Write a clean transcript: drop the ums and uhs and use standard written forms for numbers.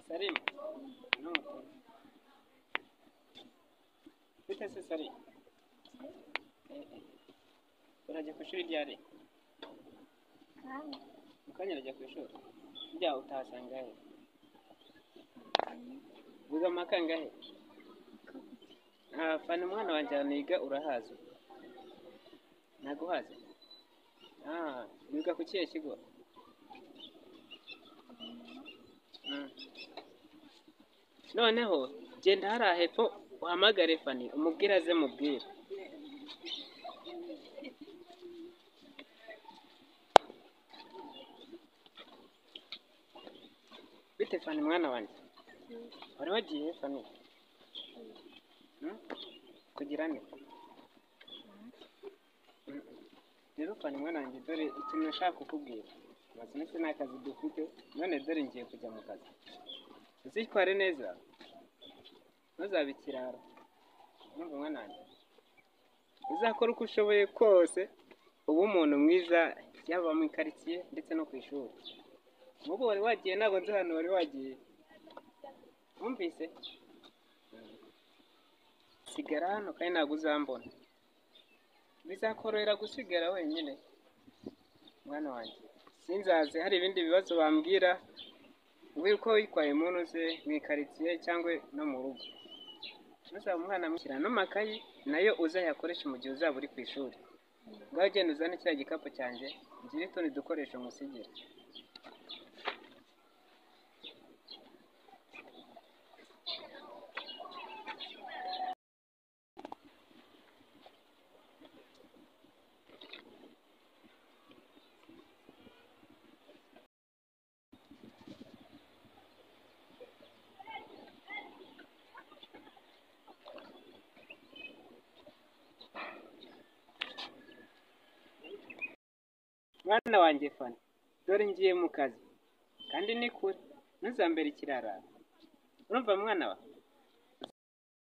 Salim, no. Bite se Salim? Urajya ku ishuri ryari? Mukanya urajya ku ishuri? Njya utahasanga he? Wiga mu kangahe? Fana umwana wanjye niga urahazi? Ntago uhazi? Wiga ku kihe kigo? Noneho genda hariya hepfo uhamagare Fani umubwire aze mubwire. Bite Fani mwana wanjye? Wari wagiye Fani? Kugira ne? Rero Fani mwana wanjye dore ikintu nashaka kukubwira. Maze nta kazi dufite none dore ngiye kujya mu kazi. Uzitware neza. Ntuzaba ikirara. Numva mwana wanjye. Uzakora uko ushoboye kose uba umuntu mwiza yaba mu karitsiye ndetse no ku ishuri. Mubo wari wagiye ntabwo nzi hano wari wagiye. Wumvise? Sigara hano kandi ntabwo uzambona. Bizakorohera gusigara wenyine. Mwana wanjye. Sinzaze hari ibindi bibazo bambwira. Ubwo uko witwaye umuntu uze mu karitsiye cyangwa no mu rugo. Nuzaba umwana mushyira no makayi nayo uzayakoresha mu gihe uzaba uri ku ishuri. Ngaho genda uzane cya gikapu cyanjye ngire utundi dukoresho musigire. Mwana wanjye Fani, dore ngiye mu kazi kandi ni kure ntuzambere ikirara. Urumva mwana wa?